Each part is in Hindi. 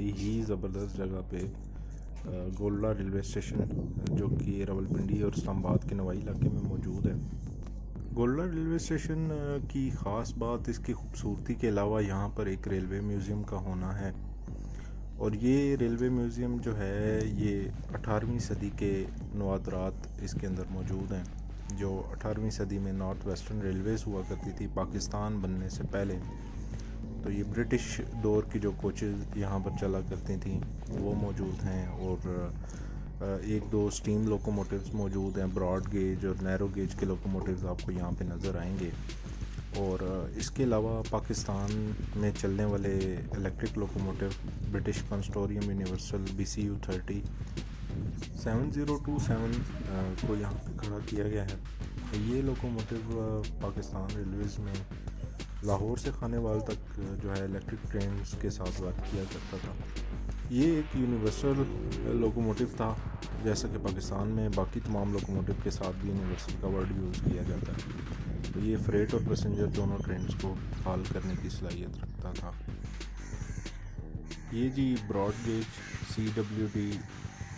बड़ी ही ज़बरदस्त जगह पे गोलरा रेलवे स्टेशन जो कि रावलपिंडी और इस्लामाबाद के नवाई इलाके में मौजूद है। गोलरा रेलवे स्टेशन की ख़ास बात इसकी खूबसूरती के अलावा यहाँ पर एक रेलवे म्यूज़ियम का होना है। और ये रेलवे म्यूज़ियम जो है ये 18वीं सदी के नवादरात इसके अंदर मौजूद हैं, जो 18वीं सदी में नॉर्थ वेस्टर्न रेलवेज़ हुआ करती थी पाकिस्तान बनने से पहले। तो ये ब्रिटिश दौर की जो कोचेज़ यहाँ पर चला करती थी वो मौजूद हैं, और एक दो स्टीम लोकोमोटिव्स मौजूद हैं। ब्रॉड गेज और नैरो गेज के लोकोमोटिव्स आपको यहाँ पे नज़र आएंगे। और इसके अलावा पाकिस्तान में चलने वाले electric locomotive British consortium universal BCU 30 7027 को यहाँ पे खड़ा किया गया है। ये लोकोमोटिव पाकिस्तान रेलवेज़ में लाहौर से खानेवाल तक जो है इलेक्ट्रिक ट्रेन के साथ वर्क किया करता था। ये एक यूनिवर्सल लोकोमोटिव था, जैसा कि पाकिस्तान में बाकी तमाम लोकोमोटिव के साथ भी यूनिवर्सल का वर्ड यूज़ किया जाता है। तो ये फ्रेट और पैसेंजर दोनों ट्रेन्स को हाल करने की सलाहियत रखता था। ये जी broad gauge CWD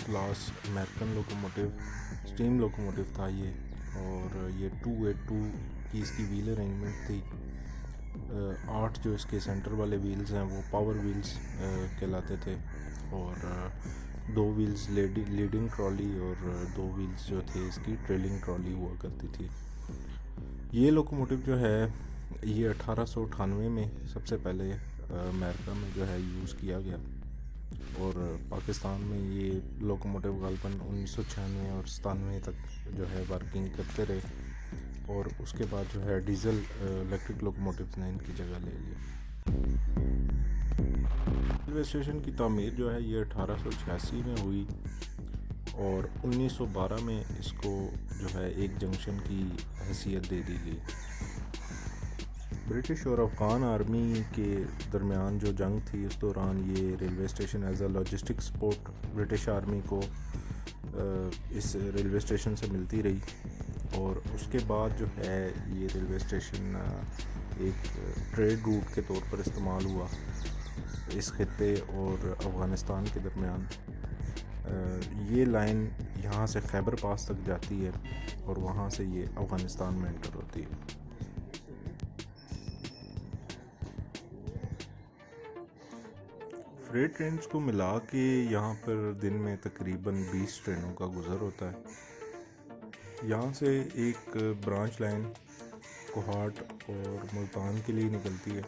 class American locomotive steam locomotive था ये, और ये 282 की इसकी व्हील अरेंजमेंट थी। 8 जो इसके सेंटर वाले व्हील्स हैं वो पावर व्हील्स कहलाते थे, और 2 व्हील्स लीडिंग ट्रॉली और 2 व्हील्स जो थे इसकी ट्रेलिंग ट्रॉली हुआ करती थी। ये लोकोमोटिव जो है ये 1898 में सबसे पहले अमेरिका में जो है यूज़ किया गया, और पाकिस्तान में ये लोकोमोटिव गालबन 1996 और 97 तक जो है वर्किंग करते रहे, और उसके बाद जो है डीजल इलेक्ट्रिक लोकोमोटिव्स ने इनकी जगह ले ली। रेलवे स्टेशन की तामीर जो है ये 1886 में हुई, और 1912 में इसको जो है एक जंक्शन की हैसियत दे दी गई। ब्रिटिश और अफ़गान आर्मी के दरमियान जो जंग थी उस दौरान ये railway station as a logistic support British army को इस रेलवे स्टेशन से मिलती रही, और उसके बाद जो है ये रेलवे स्टेशन एक ट्रेड रूट के तौर पर इस्तेमाल हुआ इस खित्ते और अफ़गानिस्तान के दरमियान। ये लाइन यहाँ से खैबर पास तक जाती है, और वहाँ से ये अफ़गानिस्तान में एंटर होती है। फ्रेट ट्रेन्स को मिला के यहाँ पर दिन में तकरीबन 20 ट्रेनों का गुज़र होता है। यहाँ से एक ब्रांच लाइन कोहाट और मुल्तान के लिए निकलती है,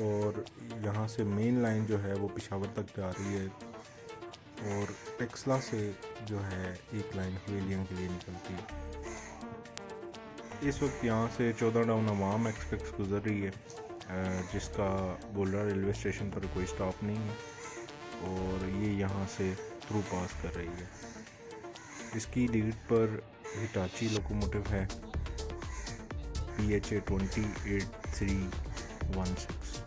और यहाँ से मेन लाइन जो है वो पेशावर तक जा रही है, और टेक्सला से जो है एक लाइन हवेलियों के लिए निकलती है। इस वक्त यहाँ से 14 डाउन अवाम एक्सप्रेस गुज़र रही है, जिसका गोलरा रेलवे स्टेशन पर कोई स्टॉप नहीं है, और ये यहाँ से थ्रू पास कर रही है। इसकी लीड पर हिटाची लोकोमोटिव है PHA 28316।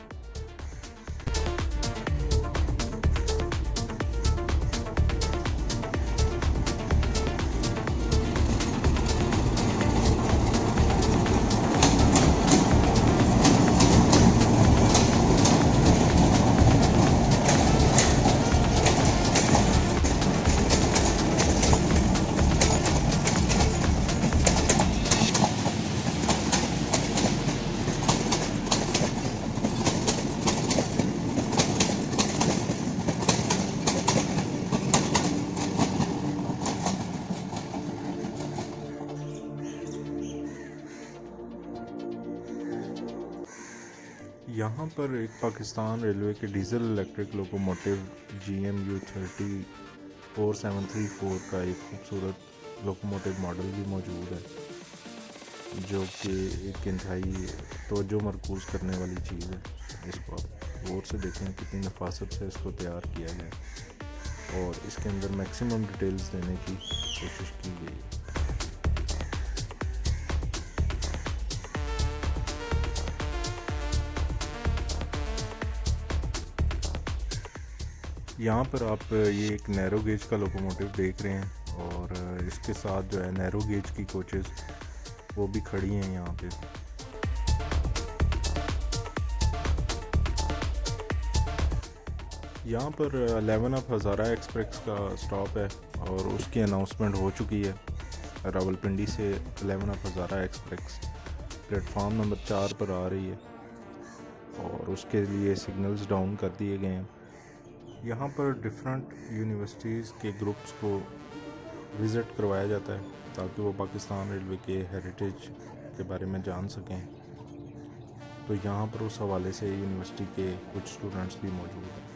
यहाँ पर एक पाकिस्तान रेलवे के डीज़ल इलेक्ट्रिक लोकोमोटिव GMU 304734 का एक खूबसूरत लोकोमोटिव मॉडल भी मौजूद है, जो कि एक इंतहाई तवज्जो मरकूज़ करने वाली चीज़ है। इसको आप गौर से देखें कितनी नफासत से इसको तैयार किया गया है, और इसके अंदर मैक्सिमम डिटेल्स देने की कोशिश की गई है। यहाँ पर आप ये एक नैरो गेज का लोकोमोटिव देख रहे हैं, और इसके साथ जो है नैरो गेज की कोचेज़ वो भी खड़ी हैं यहाँ पे। यहाँ पर 11 ऑफ हज़ारा एक्सप्रेस का स्टॉप है और उसकी अनाउंसमेंट हो चुकी है। रावलपिंडी से 11 of Hazara express platform number 4 पर आ रही है और उसके लिए सिग्नल्स डाउन कर दिए गए हैं। यहाँ पर डिफरेंट यूनिवर्सिटीज़ के ग्रुप्स को विज़िट करवाया जाता है ताकि वो पाकिस्तान रेलवे के हेरिटेज के बारे में जान सकें। तो यहाँ पर उस हवाले से यूनिवर्सिटी के कुछ स्टूडेंट्स भी मौजूद हैं।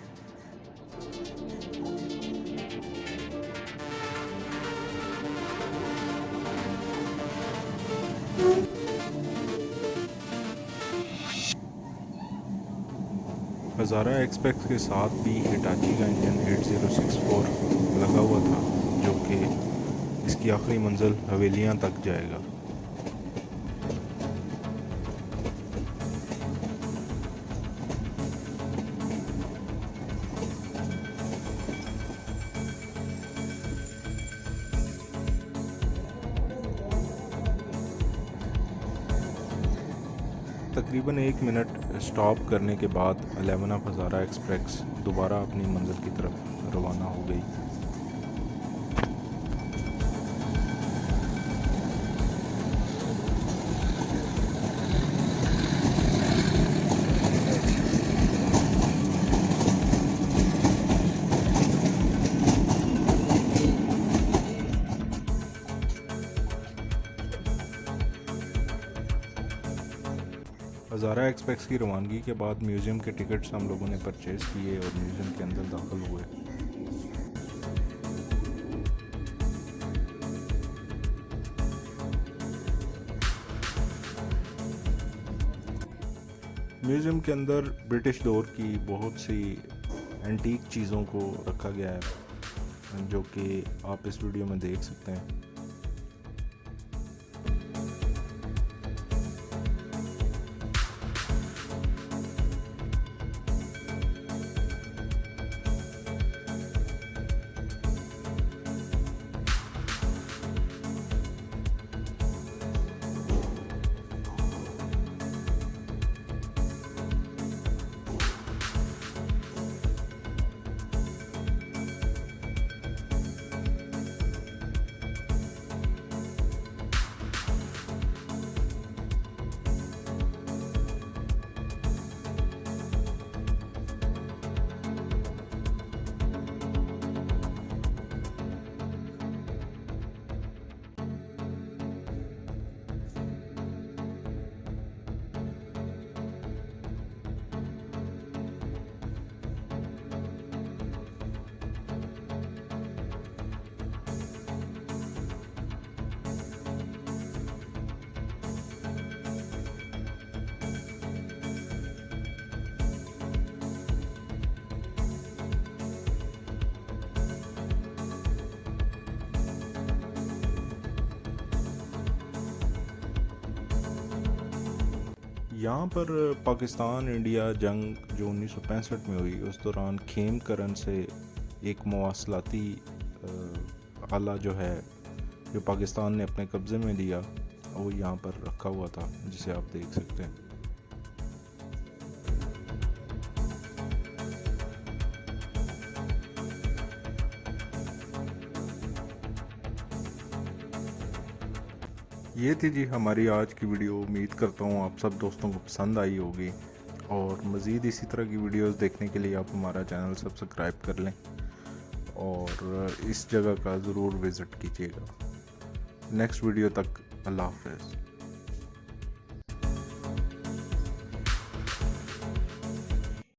हज़ारा एक्सप्रेस के साथ भी हिटाची का इंजन 8064 लगा हुआ था जो कि इसकी आखिरी मंजिल हवेलियाँ तक जाएगा। तकरीबन 1 मिनट स्टॉप करने के बाद 11 ऑफ हज़ारा एक्सप्रेस दोबारा अपनी मंजिल की तरफ रवाना हो गई। हज़ारा एक्सप्रेस की रवानगी के बाद म्यूज़ियम के टिकट्स हम लोगों ने परचेज़ किए और म्यूज़ियम के अंदर दाखिल हुए। म्यूज़ियम के अंदर ब्रिटिश दौर की बहुत सी एंटीक चीज़ों को रखा गया है जो कि आप इस वीडियो में देख सकते हैं। यहाँ पर पाकिस्तान इंडिया जंग जो 1965 में हुई उस दौरान खेमकरन से एक मवासलाती आला जो है जो पाकिस्तान ने अपने कब्ज़े में लिया वो यहाँ पर रखा हुआ था जिसे आप देख सकते हैं। ये थी जी हमारी आज की वीडियो। उम्मीद करता हूँ आप सब दोस्तों को पसंद आई होगी और मज़ीद इसी तरह की वीडियोस देखने के लिए आप हमारा चैनल सब्सक्राइब कर लें और इस जगह का ज़रूर विज़िट कीजिएगा। नेक्स्ट वीडियो तक अल्लाह हाफ़िज़।